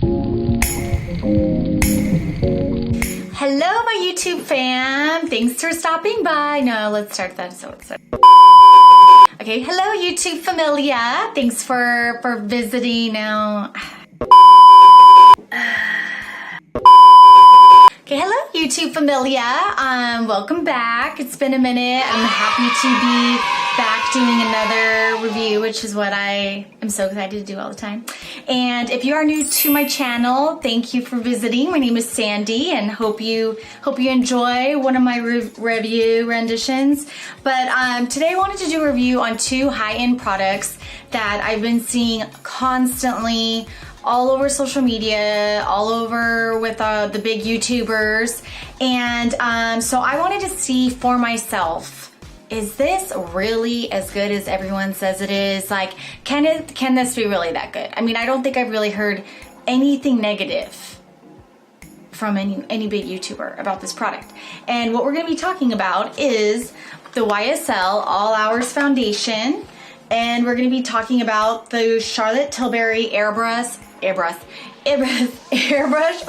Hello, my YouTube fam. Thanks for stopping by. No, let's start that. Okay, hello, YouTube familia. Thanks for visiting now. Okay, hello, YouTube familia. Welcome back. It's been a minute. I'm happy to be back doing another review, which is what I am so excited to do all the time. And if you are new to my channel, thank you for visiting. My name is Sandi, and hope you enjoy one of my review renditions. But today I wanted to do a review on two high-end products that I've been seeing constantly all over social media, all over with the big YouTubers. And so I wanted to see for myself, is this really as good as everyone says it is? Like, can this be really that good? I mean, I don't think I've really heard anything negative from any big YouTuber about this product. And what we're gonna be talking about is the YSL All Hours Foundation. And we're gonna be talking about the Charlotte Tilbury Airbrush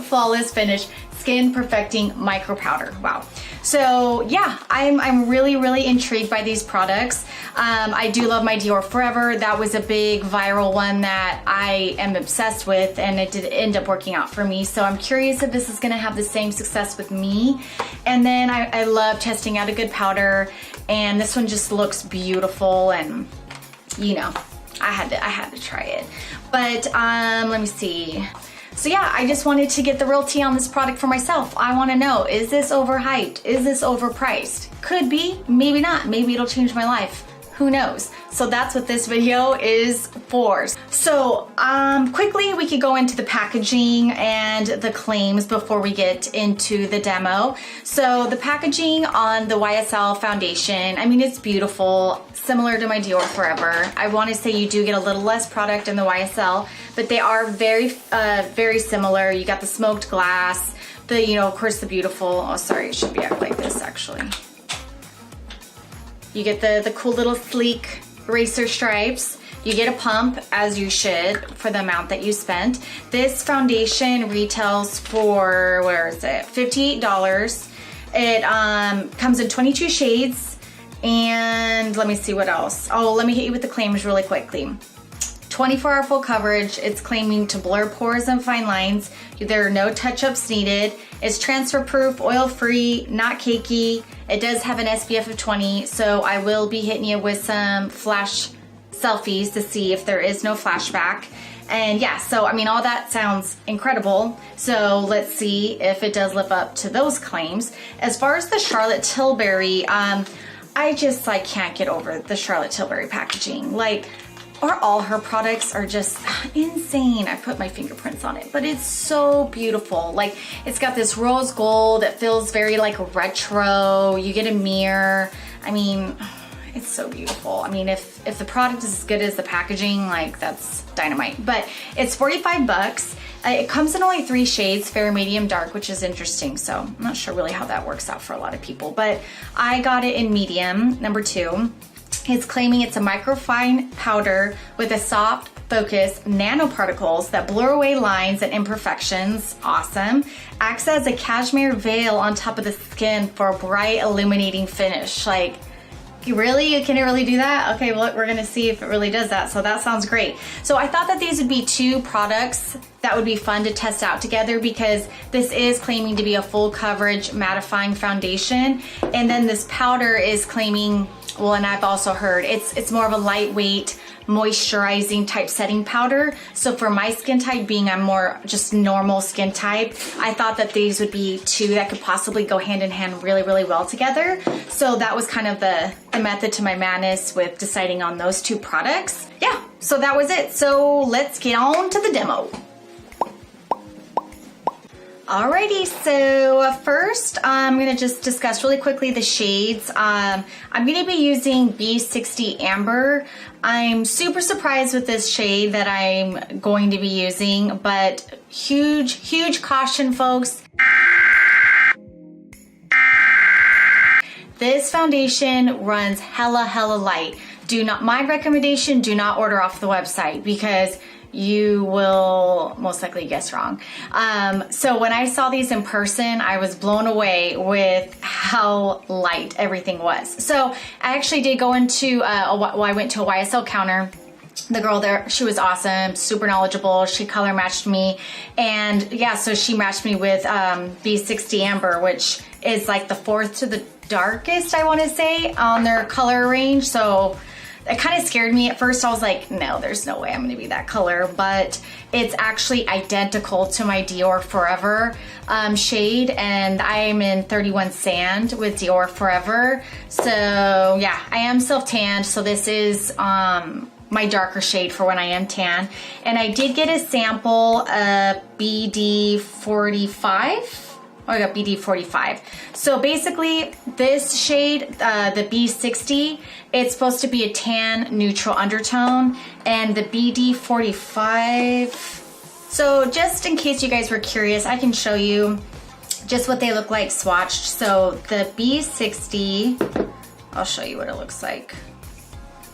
Flawless Finish Skin Perfecting Micro Powder. Wow. So yeah, I'm really intrigued by these products. I do love my Dior Forever. That was a big viral one that I am obsessed with, and it did end up working out for me. So I'm curious if this is gonna have the same success with me. And then I love testing out a good powder, and this one just looks beautiful, and you know, I had to try it. But let me see. So yeah, I just wanted to get the real tea on this product for myself. I want to know, is this overhyped? Is this overpriced? Could be, maybe not. Maybe it'll change my life. Who knows? So that's what this video is for. So quickly we could go into the packaging and the claims before we get into the demo. So the packaging on the YSL foundation, I mean, it's beautiful, similar to my Dior Forever. I want to say you do get a little less product in the YSL, but they are very similar. You got the smoked glass, of course, the beautiful, oh sorry, it should be out like this actually. You get the cool little sleek eraser stripes. You get a pump, as you should, for the amount that you spent. This foundation retails for, where is it? $58. It comes in 22 shades. And let me see what else. Oh, let me hit you with the claims really quickly. 24-hour full coverage. It's claiming to blur pores and fine lines. There are no touch-ups needed. It's transfer-proof, oil-free, not cakey. It does have an SPF of 20, so I will be hitting you with some flash selfies to see if there is no flashback. And yeah, so I mean, all that sounds incredible. So let's see if it does live up to those claims. As far as the Charlotte Tilbury, I just can't get over the Charlotte Tilbury packaging. All her products are just insane. I put my fingerprints on it, but it's so beautiful. It's got this rose gold that feels very retro. You get a mirror. I mean, it's so beautiful. I mean, if the product is as good as the packaging, that's dynamite. But it's 45 bucks. It comes in only 3 shades, fair, medium, dark, which is interesting. So I'm not sure really how that works out for a lot of people, but I got it in medium, number 2. It's claiming it's a microfine powder with a soft focus nanoparticles that blur away lines and imperfections. Awesome. Acts as a cashmere veil on top of the skin for a bright illuminating finish. Really? Can it really do that? Okay, well, we're gonna see if it really does that. So that sounds great. So I thought that these would be 2 products that would be fun to test out together, because this is claiming to be a full coverage mattifying foundation. And then this powder is claiming, well, and I've also heard it's more of a lightweight moisturizing type setting powder. So for my skin type, being I'm more just normal skin type, I thought that these would be 2 that could possibly go hand in hand really well together. So that was kind of the method to my madness with deciding on those 2 products. Yeah, so that was it. So let's get on to the demo. Alrighty, so first I'm going to just discuss really quickly the shades. I'm going to be using B60 Amber. I'm super surprised with this shade that I'm going to be using, but huge caution, folks. This foundation runs hella light. My recommendation, do not order off the website, because you will most likely guess wrong. So when I saw these in person, I was blown away with how light everything was. So I actually did go into, I went to a YSL counter. The girl there, she was awesome, super knowledgeable. She color matched me. And yeah, so she matched me with B60 Amber, which is like the fourth to the darkest, I want to say, on their color range. So it kind of scared me at first. I was like, no, there's no way I'm gonna be that color, but it's actually identical to my Dior Forever shade, and I'm in 31 Sand with Dior Forever. So yeah, I am self-tanned, so this is my darker shade for when I am tan. And I did get a sample of BD45. Oh, I got BD45. So basically this shade, the B60, it's supposed to be a tan neutral undertone, and the BD45, so just in case you guys were curious, I can show you just what they look like swatched. So the B60, I'll show you what it looks like.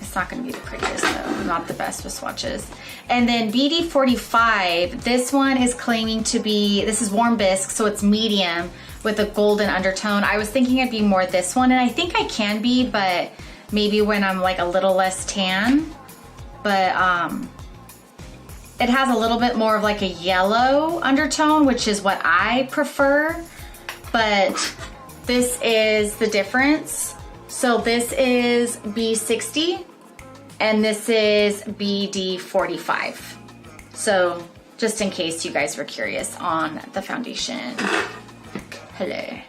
It's not gonna be the prettiest though, I'm not the best with swatches. And then BD45, this one is claiming to be, this is warm bisque, so it's medium with a golden undertone. I was thinking I'd be more this one, and I think I can be, but maybe when I'm like a little less tan. But it has a little bit more of like a yellow undertone, which is what I prefer. But this is the difference. So this is B60 and this is BD45. So just in case you guys were curious on the foundation. Hello.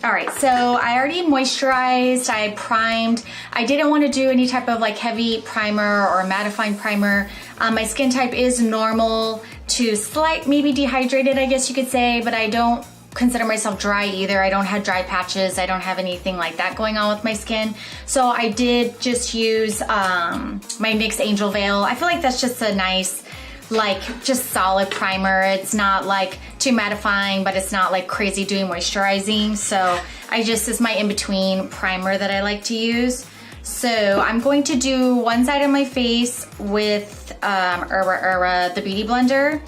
All right, so I already moisturized, I primed. I didn't want to do any type of like heavy primer or mattifying primer. My skin type is normal to slight, maybe dehydrated, I guess you could say, but I don't consider myself dry either. I don't have dry patches. I don't have anything like that going on with my skin. So I did just use my NYX Angel Veil. I feel like that's just a nice, like just solid primer. It's not like too mattifying, but it's not like crazy doing moisturizing. So I just, is my in-between primer that I like to use. So I'm going to do one side of my face with the Beauty Blender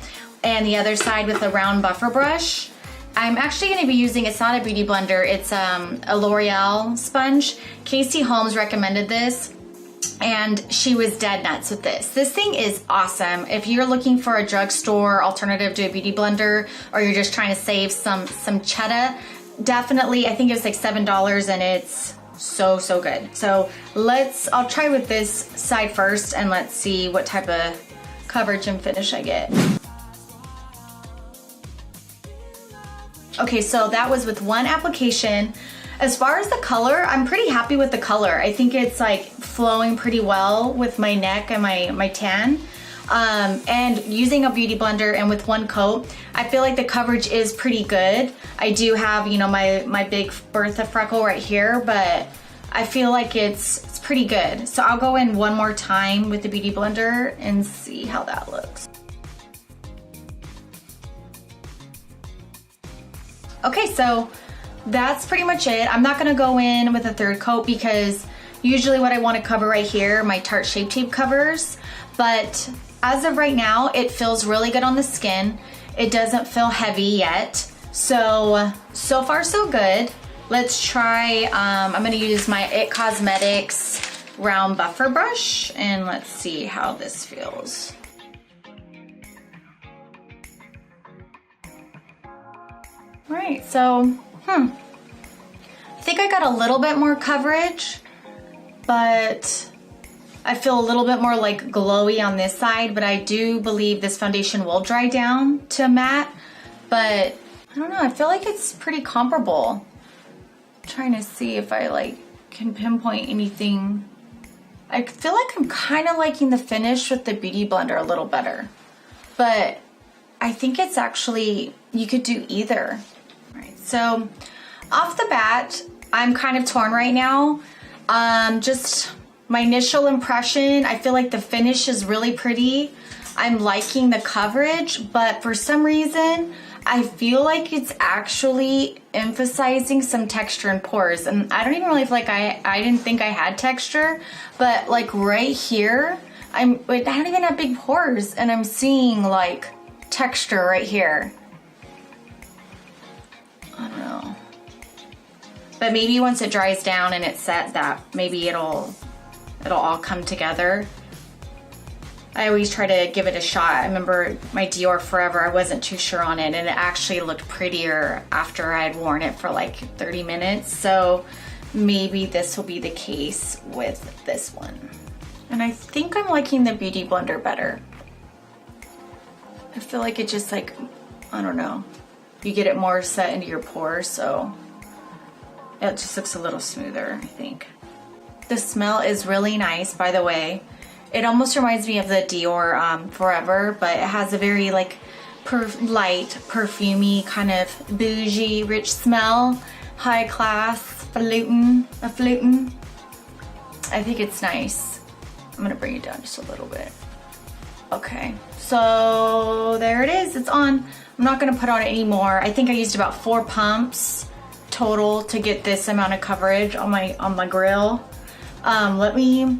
and the other side with a round buffer brush. I'm actually going to be using, it's not a Beauty Blender, it's a Loreal sponge. Casey Holmes recommended this, and she was dead nuts with this. This thing is awesome. If you're looking for a drugstore alternative to a Beauty Blender, or you're just trying to save some cheddar, definitely, I think it was like $7, and it's so good. So I'll try with this side first, and let's see what type of coverage and finish I get. Okay, so that was with one application. As far as the color, I'm pretty happy with the color. I think it's like flowing pretty well with my neck and my tan. And using a Beauty Blender and with one coat, I feel like the coverage is pretty good. I do have, you know, my big Bertha freckle right here, but I feel like it's pretty good. So I'll go in one more time with the Beauty Blender and see how that looks. Okay, so that's pretty much it. I'm not gonna go in with a third coat because usually what I wanna cover right here, my Tarte Shape Tape covers, but as of right now, it feels really good on the skin. It doesn't feel heavy yet. So far so good. Let's try, I'm gonna use my IT Cosmetics round buffer brush, and let's see how this feels. All right, so, I think I got a little bit more coverage, but I feel a little bit more like glowy on this side, but I do believe this foundation will dry down to matte, but I don't know, I feel like it's pretty comparable. I'm trying to see if I like can pinpoint anything. I feel like I'm kind of liking the finish with the Beauty Blender a little better, but I think it's actually, you could do either. All right, so off the bat, I'm kind of torn right now. Just my initial impression, I feel like the finish is really pretty. I'm liking the coverage, but for some reason, I feel like it's actually emphasizing some texture and pores. And I don't even really feel like I didn't think I had texture, but like right here, I don't even have big pores, and I'm seeing like texture right here. I don't know. But maybe once it dries down and it's set, that maybe it'll all come together. I always try to give it a shot. I remember my Dior Forever, I wasn't too sure on it, and it actually looked prettier after I had worn it for like 30 minutes. So maybe this will be the case with this one. And I think I'm liking the Beauty Blender better. I feel like it just like, I don't know, you get it more set into your pores, so it just looks a little smoother, I think. The smell is really nice, by the way. It almost reminds me of the Dior Forever, but it has a very like light, perfumey, kind of bougie, rich smell. High class, falutin. I think it's nice. I'm gonna bring it down just a little bit. Okay, so there it is, it's on. I'm not gonna put on any more. I think I used about 4 pumps total to get this amount of coverage on my grill. Let me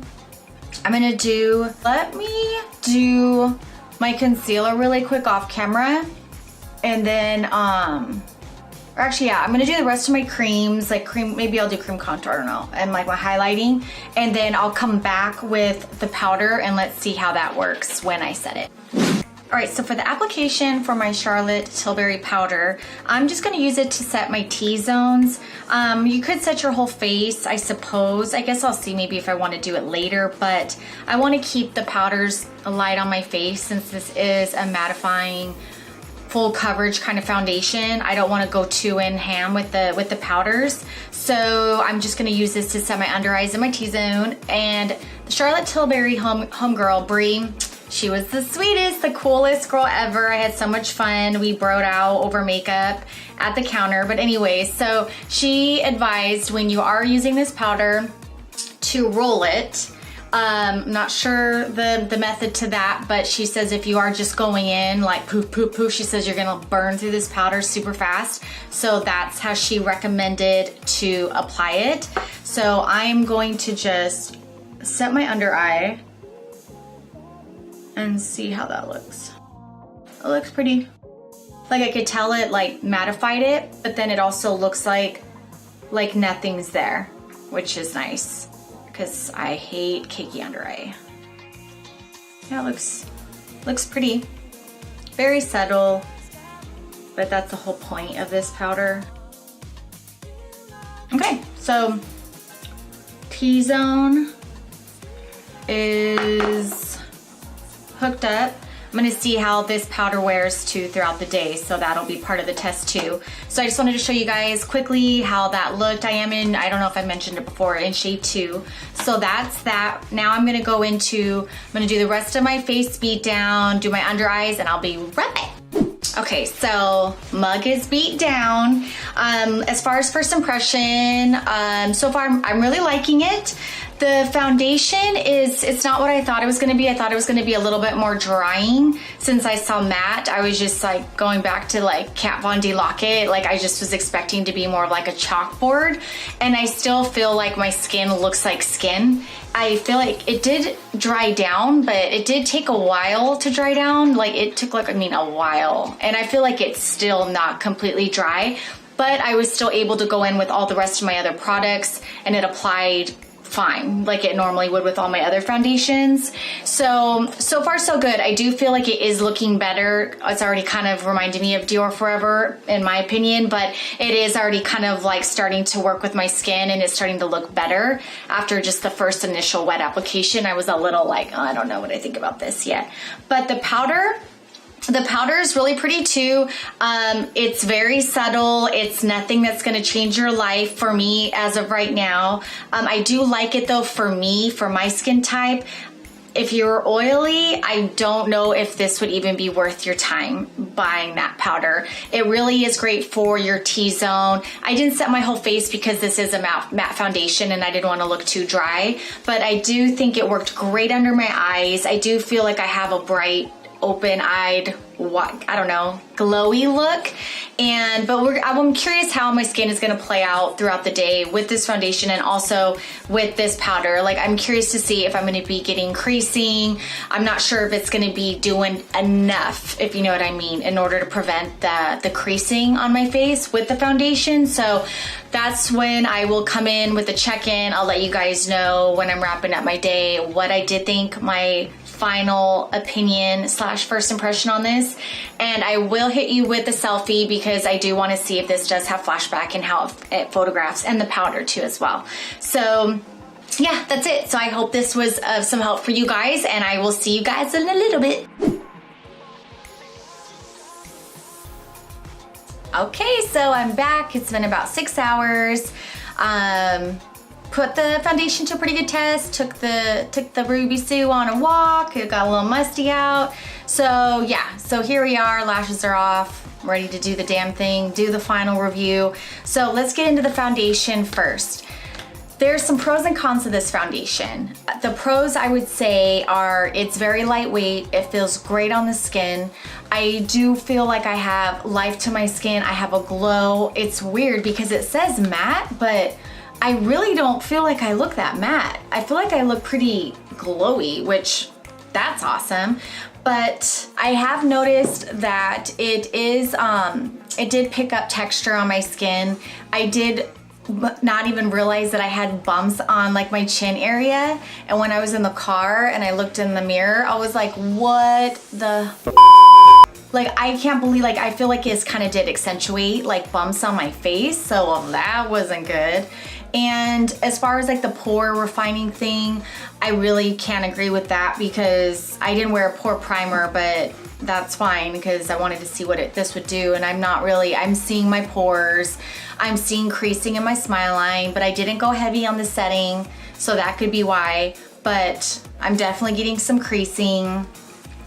do my concealer really quick off camera, and then or actually, yeah, I'm gonna do the rest of my creams, like cream, maybe I'll do cream contour, I don't know, and like my highlighting, and then I'll come back with the powder and let's see how that works when I set it. All right, so for the application for my Charlotte Tilbury powder, I'm just gonna use it to set my T-zones. You could set your whole face, I suppose. I guess I'll see maybe if I wanna do it later, but I wanna keep the powders light on my face since this is a mattifying, full coverage kind of foundation. I don't want to go too in ham with the powders, so I'm just going to use this to set my under eyes and my T-zone. And the Charlotte Tilbury homegirl Brie, she was the sweetest, the coolest girl ever. I had so much fun. We broed out over makeup at the counter, but anyway, so she advised when you are using this powder to roll it. I'm not sure the method to that, but she says if you are just going in like poof, poof, poof, she says you're gonna burn through this powder super fast. So that's how she recommended to apply it. So I'm going to just set my under eye and see how that looks. It looks pretty. Like I could tell it like mattified it, but then it also looks like nothing's there, which is nice, because I hate cakey under eye. Yeah, it looks pretty. Very subtle, but that's the whole point of this powder. Okay, so T-zone is hooked up. I'm gonna see how this powder wears too throughout the day, so that'll be part of the test too. So I just wanted to show you guys quickly how that looked. I am in, I don't know if I mentioned it before, in shade 2. So that's that. Now I'm gonna go into, I'm gonna do the rest of my face beat down, do my under eyes, and I'll be right back. Okay, so mug is beat down. As far as first impression, so far I'm really liking it. The foundation it's not what I thought it was gonna be. I thought it was gonna be a little bit more drying. Since I saw matte, I was just like going back to like Kat Von D Lock-It. Like I just was expecting to be more of like a chalkboard, and I still feel like my skin looks like skin. I feel like it did dry down, but it did take a while to dry down. Like it took like, a while. And I feel like it's still not completely dry, but I was still able to go in with all the rest of my other products, and it applied fine, like it normally would with all my other foundations. So far so good. I do feel like it is looking better. It's already kind of reminded me of Dior Forever in my opinion, but it is already kind of like starting to work with my skin, and it's starting to look better. After just the first initial wet application, I was a little like, oh, I don't know what I think about this yet. But the powder is really pretty too. It's very subtle. It's nothing that's gonna change your life for me as of right now. I do like it though for me, for my skin type. If you're oily, I don't know if this would even be worth your time buying that powder. It really is great for your T-zone. I didn't set my whole face because this is a matte foundation and I didn't want to look too dry, but I do think it worked great under my eyes. I do feel like I have a bright open-eyed, I don't know, glowy look. But I'm curious how my skin is gonna play out throughout the day with this foundation and also with this powder. Like, I'm curious to see if I'm gonna be getting creasing. I'm not sure if it's gonna be doing enough, if you know what I mean, in order to prevent the creasing on my face with the foundation. So that's when I will come in with the check-in. I'll let you guys know when I'm wrapping up my day what I did think, my final opinion / first impression on this. And I will hit you with the selfie because I do want to see if this does have flashback and how it photographs, and the powder too as well. So yeah, that's it. So I hope this was of some help for you guys, and I will see you guys in a little bit. Okay, so I'm back. It's been about 6 hours. Put the foundation to a pretty good test. Took the Ruby Sue on a walk. It got a little musty out. So yeah, so here we are. Lashes are off. Ready to do the damn thing. Do the final review. So let's get into the foundation first. There's some pros and cons to this foundation. The pros, I would say, are it's very lightweight. It feels great on the skin. I do feel like I have life to my skin. I have a glow. It's weird because it says matte, but I really don't feel like I look that matte. I feel like I look pretty glowy, which that's awesome. But I have noticed that it did pick up texture on my skin. I did not even realize that I had bumps on like my chin area. And when I was in the car and I looked in the mirror, I was like, what the like, I can't believe, like, I feel like it kind of did accentuate like bumps on my face. So that wasn't good. And as far as like the pore refining thing, I really can't agree with that because I didn't wear a pore primer, but that's fine because I wanted to see what this would do. And I'm seeing my pores. I'm seeing creasing in my smile line, but I didn't go heavy on the setting. So that could be why, but I'm definitely getting some creasing.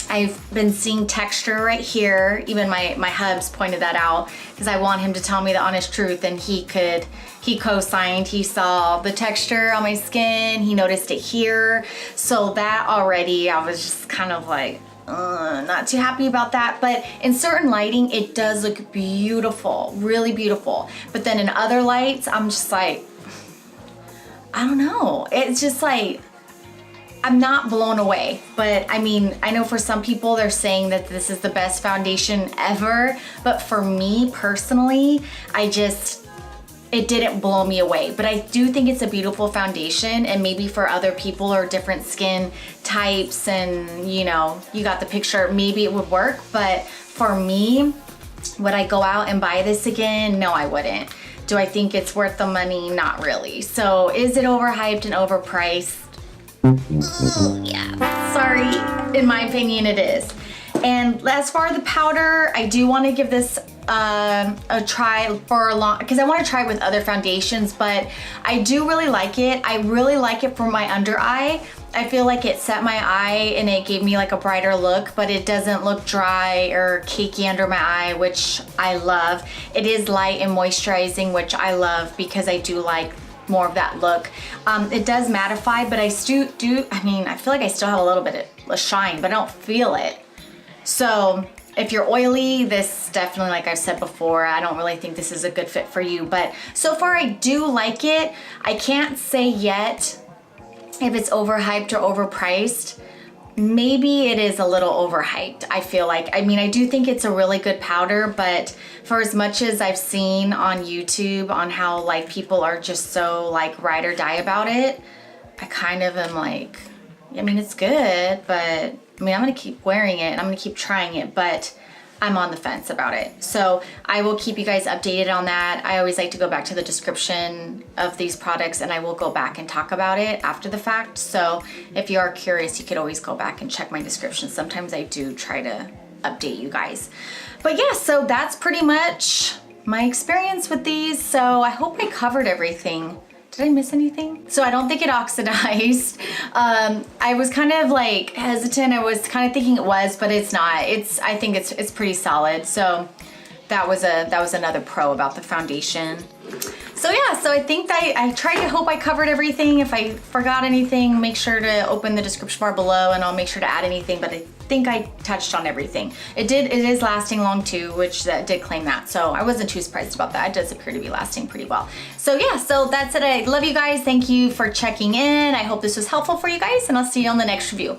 I've been seeing texture right here. Even my hubs pointed that out because I want him to tell me the honest truth, and he co-signed. He saw the texture on my skin. He noticed it here. So that already, I was just kind of like, not too happy about that. But in certain lighting, it does look beautiful, really beautiful. But then in other lights, I'm just like, I don't know. It's just like, I'm not blown away, but I mean, I know for some people they're saying that this is the best foundation ever, but for me personally, it didn't blow me away. But I do think it's a beautiful foundation, and maybe for other people or different skin types, and you know, you got the picture, maybe it would work. But for me, would I go out and buy this again? No, I wouldn't. Do I think it's worth the money? Not really. So is it overhyped and overpriced? Yeah, sorry, in my opinion it is. And as far as the powder, I do want to give this a try for because I want to try it with other foundations, but I do really like it. I really like it for my under eye. I feel like it set my eye and it gave me like a brighter look, but it doesn't look dry or cakey under my eye, which I love. It is light and moisturizing, which I love because I do like more of that look. It does mattify, but I feel like I still have a little bit of shine, but I don't feel it. So if you're oily, this definitely, like I've said before, I don't really think this is a good fit for you, but so far I do like it. I can't say yet if it's overhyped or overpriced. Maybe it is a little overhyped, I feel like. I mean, I do think it's a really good powder, but for as much as I've seen on YouTube on how like people are just so like ride or die about it, I kind of am like, I mean, it's good, but I mean, I'm gonna keep wearing it and I'm gonna keep trying it, but I'm on the fence about it. So I will keep you guys updated on that. I always like to go back to the description of these products and I will go back and talk about it after the fact. So if you are curious, you could always go back and check my description. Sometimes I do try to update you guys. But yeah, so that's pretty much my experience with these. So I hope I covered everything. Did I miss anything? So I don't think it oxidized. I was kind of like hesitant. I was kind of thinking it was, but it's not. I think it's pretty solid. So that was another pro about the foundation. So yeah, so I think that I tried to hope I covered everything. If I forgot anything, make sure to open the description bar below and I'll make sure to add anything, but I think I touched on everything. It is lasting long too, which that did claim that. So I wasn't too surprised about that. It does appear to be lasting pretty well. So yeah, so that's it. I love you guys. Thank you for checking in. I hope this was helpful for you guys, and I'll see you on the next review.